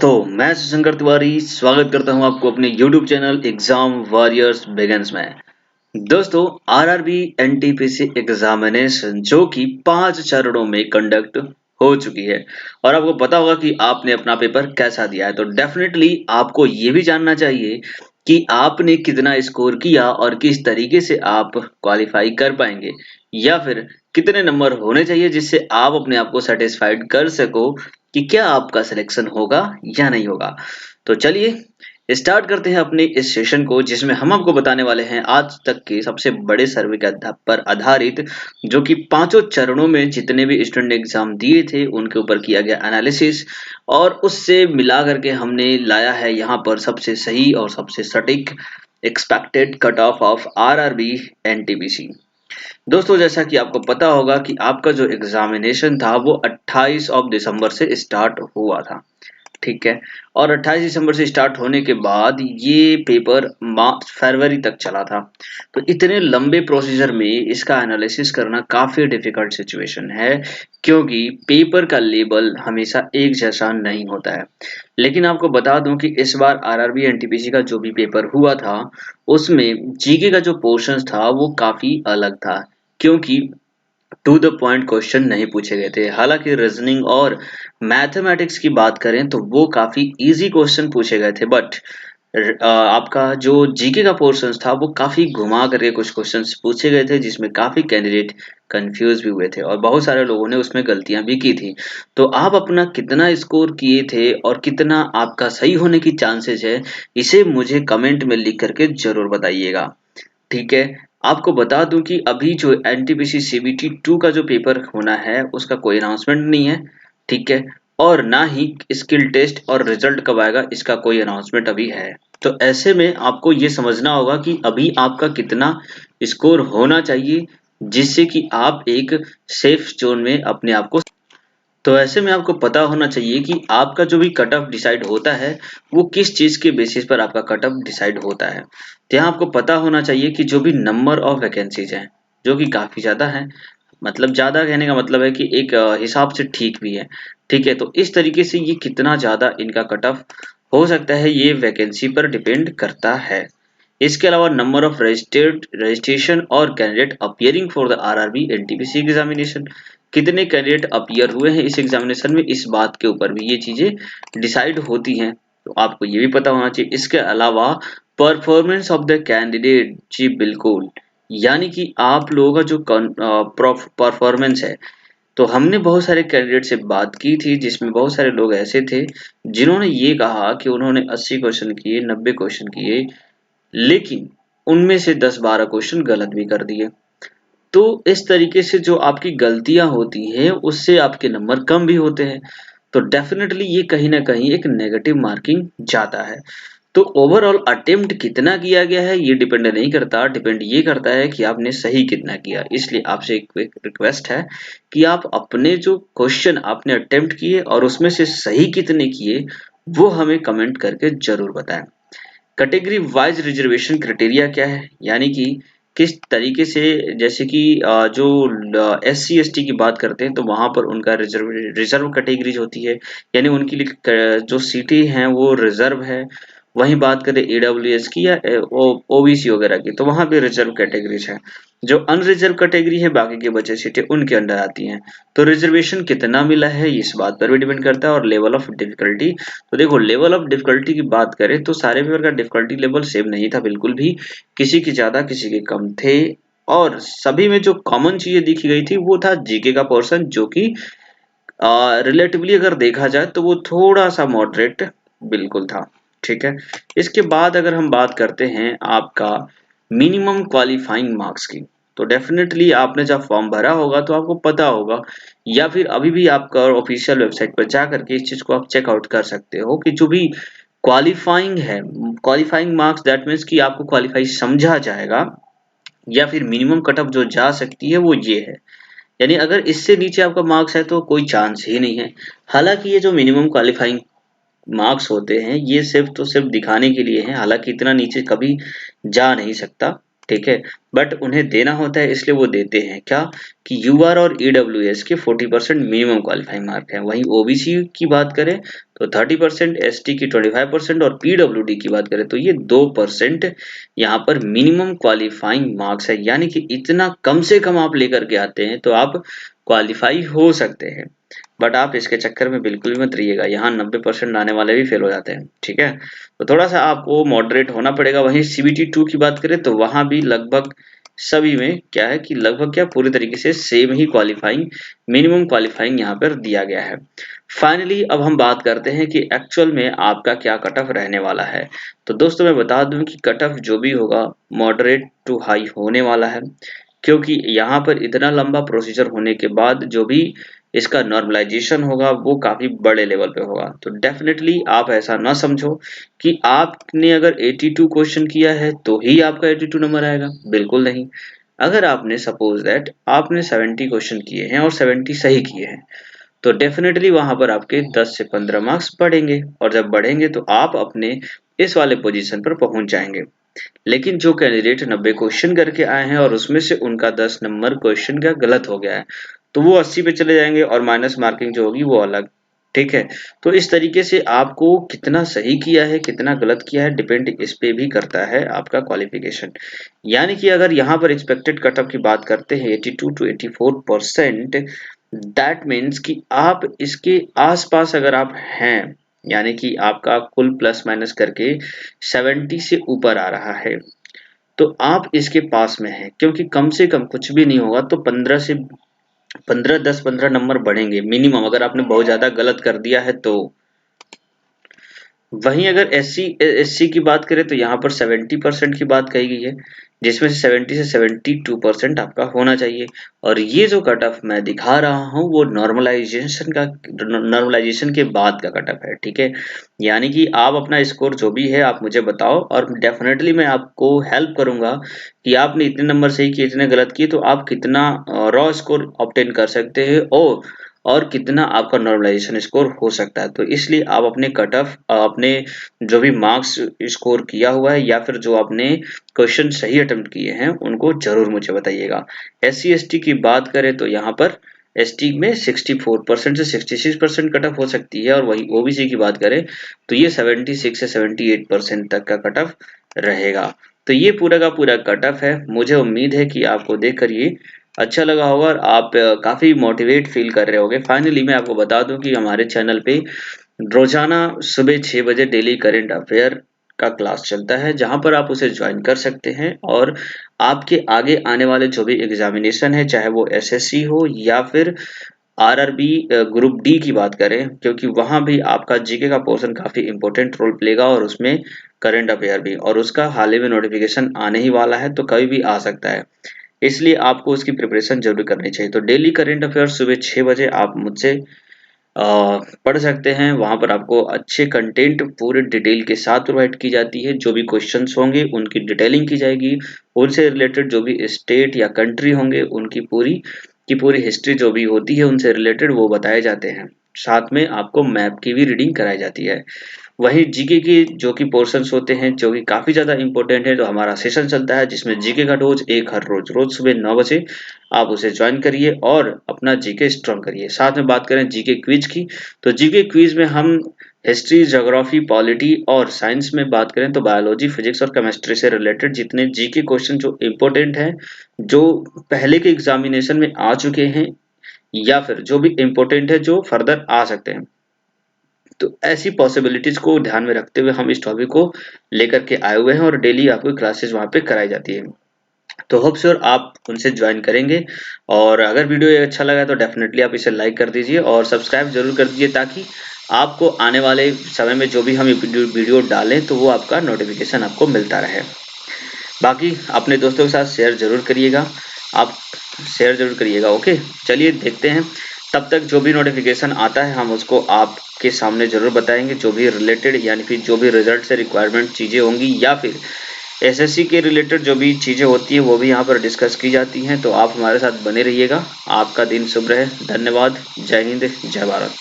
दोस्तों, मैं शंकर तिवारी स्वागत करता हूं आपको अपने YouTube channel exam warriors begins में। दोस्तों, आरआरबी एनटीपीसी एग्जामिनेशन जो कि 5 चरणों में कंडक्ट हो चुकी है और आपको पता होगा कि आपने अपना पेपर कैसा दिया है। तो डेफिनेटली आपको ये भी जानना चाहिए कि आपने कितना स्कोर किया और किस तरीके से आप क्वालिफाई कर पाएंगे या फिर कितने नंबर होने चाहिए जिससे आप अपने आप को सेटिस्फाइड कर सको कि क्या आपका सिलेक्शन होगा या नहीं होगा। तो चलिए स्टार्ट करते हैं अपने इस सेशन को, जिसमें हम आपको बताने वाले हैं आज तक के सबसे बड़े सर्वे के पर आधारित, जो कि पांचों चरणों में जितने भी स्टूडेंट एग्जाम दिए थे उनके ऊपर किया गया एनालिसिस और उससे मिला करके हमने लाया है यहाँ पर सबसे सही और सबसे सटीक expected cut off RRB NTPC. दोस्तों, जैसा कि आपको पता होगा कि आपका जो एग्जामिनेशन था वो 28 ऑफ दिसंबर से स्टार्ट हुआ था, ठीक है। और 28 दिसंबर से स्टार्ट होने के बाद ये पेपर मार्च फरवरी तक चला था। तो इतने लंबे प्रोसीजर में इसका एनालिसिस करना काफी डिफिकल्ट सिचुएशन है, क्योंकि पेपर का लेवल हमेशा एक जैसा नहीं होता है। लेकिन आपको बता दूं कि इस बार आरआरबी एनटीपीसी का जो भी पेपर हुआ था उसमें जीके का जो पोर्शन था वो काफी अलग था, क्योंकि टू द पॉइंट क्वेश्चन नहीं पूछे गए थे। हालांकि रीजनिंग और मैथमेटिक्स की बात करें तो वो काफी इजी क्वेश्चन पूछे गए थे, बट आपका जो जीके का पोर्शन था वो काफी घुमा करके कुछ क्वेश्चंस पूछे गए थे, जिसमें काफी कैंडिडेट कंफ्यूज भी हुए थे और बहुत सारे लोगों ने उसमें गलतियां भी की थी। तो आप अपना कितना स्कोर किए थे और कितना आपका सही होने की चांसेस है, इसे मुझे कमेंट में लिख करके जरूर बताइएगा, ठीक है। आपको बता दूं कि अभी जो एनटीपीसी सीबीटी 2 का जो पेपर होना है उसका कोई अनाउंसमेंट नहीं है, ठीक है। और ना ही स्किल टेस्ट और रिजल्ट कब आएगा इसका कोई अनाउंसमेंट अभी है। तो ऐसे में आपको ये समझना होगा कि अभी आपका कितना स्कोर होना चाहिए, जिससे कि आप एक सेफ जोन में अपने आप को। तो ऐसे में आपको पता होना चाहिए कि आपका जो भी कट ऑफ डिसाइड होता है वो किस चीज के बेसिस पर आपका कट ऑफ डिसाइड होता है। तो यहाँ आपको पता होना चाहिए कि जो भी नंबर ऑफ वैकेंसीज हैं, जो कि काफी ज्यादा है, मतलब ज्यादा कहने का मतलब है कि एक हिसाब से ठीक भी है, ठीक है। तो इस तरीके से ये कितना ज्यादा इनका कट ऑफ हो सकता है ये वैकेंसी पर डिपेंड करता है। इसके अलावा नंबर ऑफ रजिस्टर्ड रजिस्ट्रेशन और candidate appearing for the RRB NTPC examination, कितने कैंडिडेट अपियर हुए हैं इस एग्जामिनेशन में, इस बात के ऊपर भी ये चीजें डिसाइड होती हैं। तो आपको ये भी पता होना चाहिए। इसके अलावा परफॉर्मेंस ऑफ द कैंडिडेट, जी बिल्कुल, यानी कि आप लोगों का जो परफॉर्मेंस है। तो हमने बहुत सारे कैंडिडेट से बात की थी, जिसमें बहुत सारे लोग ऐसे थे जिन्होंने ये कहा कि उन्होंने 80 क्वेश्चन किए, 90 क्वेश्चन किए, लेकिन उनमें से 10-12 क्वेश्चन गलत भी कर दिए। तो इस तरीके से जो आपकी गलतियां होती हैं उससे आपके नंबर कम भी होते हैं। तो डेफिनेटली ये कहीं ना कहीं एक नेगेटिव मार्किंग जाता है। तो ओवरऑल अटेम्प्ट कितना किया गया है ये डिपेंड नहीं करता, डिपेंड ये करता है कि आपने सही कितना किया। इसलिए आपसे एक रिक्वेस्ट है कि आप अपने जो क्वेश्चन आपने अटेम्प्ट किए और उसमें से सही कितने किए वो हमें कमेंट करके जरूर बताएं। कैटेगरी वाइज रिजर्वेशन क्राइटेरिया क्या है, यानी कि किस तरीके से, जैसे कि जो एससी एसटी की बात करते हैं तो वहां पर उनका रिजर्व कैटेगरीज होती है, यानी उनके लिए जो सीटें हैं वो रिजर्व है। वहीं बात करें ईडब्ल्यूएस की या ओबीसी वगैरह की, तो वहां पे रिजर्व कैटेगरीज है। जो अनरिजर्व कैटेगरी है, बाकी के बचे सीटें उनके अंडर आती हैं। तो रिजर्वेशन कितना मिला है इस बात पर भी डिपेंड करता है, और लेवल ऑफ डिफिकल्टी। तो देखो, लेवल ऑफ डिफिकल्टी की बात करें तो सारे पेपर का डिफिकल्टी लेवल सेम नहीं था बिल्कुल भी, किसी के ज्यादा किसी के कम थे। और सभी में जो कॉमन चीजें दिखी गई थी वो था जीके का पोर्शन, जो कि रिलेटिवली अगर देखा जाए तो वो थोड़ा सा मॉडरेट बिल्कुल था, ठीक है। इसके बाद अगर हम बात करते हैं आपका मिनिमम क्वालिफाइंग मार्क्स की, तो डेफिनेटली आपने जब फॉर्म भरा होगा तो आपको पता होगा, या फिर अभी भी आपका ऑफिशियल वेबसाइट पर जा करके इस चीज को आप चेकआउट कर सकते हो कि जो भी क्वालिफाइंग है, क्वालिफाइंग मार्क्स दैट मीन्स कि आपको क्वालिफाई समझा जाएगा या फिर मिनिमम कट ऑफ जो जा सकती है वो ये है। यानी अगर इससे नीचे आपका मार्क्स है तो कोई चांस ही नहीं है। हालांकि ये जो मिनिमम क्वालिफाइंग मार्क्स होते हैं ये सिर्फ तो सिर्फ दिखाने के लिए हैं, हालांकि इतना नीचे कभी जा नहीं सकता, ठीक है, बट उन्हें देना होता है इसलिए वो देते हैं क्या कि यूआर और ईडब्ल्यूएस के 40% मिनिमम क्वालिफाइंग मार्क है। वहीं ओबीसी की बात करें तो 30%, एसटी की 25% और पीडब्ल्यूडी की बात करें तो ये 2% यहाँ पर मिनिमम क्वालिफाइंग मार्क्स है, यानी कि इतना कम से कम आप लेकर के आते हैं तो आप क्वालिफाई हो सकते हैं। बट आप इसके चक्कर में बिल्कुल भी मत रहिएगा, यहाँ 90% लाने वाले भी फेल हो जाते हैं। ठीक है, तो थोड़ा सा आपको मॉडरेट होना पड़ेगा। वहीं सीबीटी 2 की बात करें तो वहां भी लगभग सभी में क्या है कि लगभग क्या पूरी तरीके से सेम ही क्वालिफाइंग मिनिमम क्वालिफाइंग यहाँ पर दिया गया है। फाइनली अब हम बात करते हैं कि एक्चुअल में आपका क्या कट ऑफ रहने वाला है। तो दोस्तों मैं बता दूं कि कट ऑफ जो भी होगा मॉडरेट टू हाई होने वाला है, क्योंकि यहाँ पर इतना लंबा प्रोसीजर होने के बाद जो भी इसका नॉर्मलाइजेशन होगा वो काफी बड़े लेवल पे होगा। तो डेफिनेटली आप ऐसा ना समझो कि आपने अगर 82 क्वेश्चन किया है तो ही आपका 82 नंबर आएगा, बिल्कुल नहीं। अगर आपने सपोज दैट आपने 70 क्वेश्चन किए हैं और 70 सही किए हैं तो डेफिनेटली वहां पर आपके 10 से 15 मार्क्स बढ़ेंगे, और जब बढ़ेंगे तो आप अपने इस वाले पोजीशन पर पहुंच जाएंगे। लेकिन जो कैंडिडेट 90 क्वेश्चन करके आए हैं और उसमें से उनका 10 नंबर क्वेश्चन का गलत हो गया है तो वो 80 पे चले जाएंगे और माइनस मार्किंग जो होगी वो अलग। ठीक है, तो इस तरीके से आपको कितना सही किया है कितना गलत किया है डिपेंड इस पे भी करता है आपका क्वालिफिकेशन। यानी कि अगर यहाँ पर एक्सपेक्टेड कट ऑफ की बात करते हैं 82 to 84%, दैट मीन्स कि आप इसके आसपास अगर आप हैं, यानी कि आपका कुल प्लस माइनस करके 70 से ऊपर आ रहा है तो आप इसके पास में हैं, क्योंकि कम से कम कुछ भी नहीं होगा तो 10-15 नंबर बढ़ेंगे मिनिमम, अगर आपने बहुत ज्यादा गलत कर दिया है तो। वहीं अगर एससी की बात करें तो यहाँ पर 70% की बात कही गई है, जिसमें से 70 से 72% आपका होना चाहिए। और ये जो कट ऑफ मैं दिखा रहा हूँ वो नॉर्मलाइजेशन के बाद का कट ऑफ है। ठीक है, यानी कि आप अपना स्कोर जो भी है आप मुझे बताओ और डेफिनेटली मैं आपको हेल्प करूंगा कि आपने इतने नंबर सही किए इतने गलत किए तो आप कितना रॉ स्कोर ऑब्टेन कर सकते हैं और कितना आपका नॉर्मलाइजेशन स्कोर हो सकता है। तो इसलिए आप अपने कट ऑफ अपने जो भी मार्क्स स्कोर किया हुआ है या फिर जो आपने क्वेश्चन सही अटेम्प्ट किए हैं उनको जरूर मुझे बताइएगा। SC ST की बात करें तो यहाँ पर ST में 64% से 66% कट ऑफ हो सकती है, और वहीं OBC की बात करें तो ये 76 से 78% तक का कट ऑफ रहेगा। तो ये पूरा का पूरा कट ऑफ है। मुझे उम्मीद है कि आपको देखकर ये अच्छा लगा होगा और आप काफी मोटिवेट फील कर रहे होगे। फाइनली मैं आपको बता दूं कि हमारे चैनल पे रोजाना सुबह 6 बजे डेली करंट अफेयर का क्लास चलता है, जहां पर आप उसे ज्वाइन कर सकते हैं और आपके आगे आने वाले जो भी एग्जामिनेशन है चाहे वो SSC हो या फिर RRB ग्रुप डी की बात करें, क्योंकि वहां भी आपका जीके का पोर्शन काफी इंपॉर्टेंट रोल प्लेगा और उसमें करंट अफेयर भी, और उसका हाल ही में नोटिफिकेशन आने ही वाला है तो कभी भी आ सकता है, इसलिए आपको उसकी प्रिपरेशन जरूर करनी चाहिए। तो डेली करंट अफेयर सुबह 6 बजे आप मुझसे पढ़ सकते हैं। वहां पर आपको अच्छे कंटेंट पूरे डिटेल के साथ प्रोवाइड की जाती है, जो भी क्वेश्चंस होंगे उनकी डिटेलिंग की जाएगी, उनसे रिलेटेड जो भी स्टेट या कंट्री होंगे उनकी पूरी हिस्ट्री जो भी होती है उनसे रिलेटेड वो बताए जाते हैं। साथ में आपको मैप की भी रीडिंग कराई जाती है। वहीं जीके की जो कि पोर्शंस होते हैं जो कि काफी ज्यादा इंपॉर्टेंट है, तो हमारा सेशन चलता है जिसमें जीके का डोज एक हर रोज सुबह 9 बजे आप उसे ज्वाइन करिए और अपना जीके स्ट्रॉन्ग करिए। साथ में बात करें जीके क्विज की तो जीके क्विज में हम हिस्ट्री, ज्योग्राफी, पॉलिटी और साइंस में बात करें तो बायोलॉजी, फिजिक्स और केमिस्ट्री से रिलेटेड जितने जीके क्वेश्चन जो इंपॉर्टेंट हैं, जो पहले के एग्जामिनेशन में आ चुके हैं या फिर जो भी इंपॉर्टेंट है जो फर्दर आ सकते हैं, तो ऐसी पॉसिबिलिटीज को ध्यान में रखते हुए हम इस टॉपिक को लेकर के आए हुए हैं और डेली आपको क्लासेस वहां पे कराई जाती है। तो होप श्योर आप उनसे ज्वाइन करेंगे, और अगर वीडियो ये अच्छा लगा तो डेफिनेटली आप इसे लाइक कर दीजिए और सब्सक्राइब जरूर कर दीजिए, ताकि आपको आने वाले समय में जो भी हम वीडियो डालें तो वो आपका नोटिफिकेशन आपको मिलता रहे। बाकी अपने दोस्तों के साथ शेयर जरूर करिएगा, आप शेयर जरूर करिएगा। ओके, चलिए देखते हैं। तब तक जो भी नोटिफिकेशन आता है हम उसको आपके सामने जरूर बताएंगे, जो भी रिलेटेड यानी कि जो भी रिजल्ट से रिक्वायरमेंट चीजें होंगी या फिर SSC के रिलेटेड जो भी चीजें होती है वो भी यहाँ पर डिस्कस की जाती हैं। तो आप हमारे साथ बने रहिएगा। आपका दिन शुभ रहे। धन्यवाद। जय हिंद, जय भारत।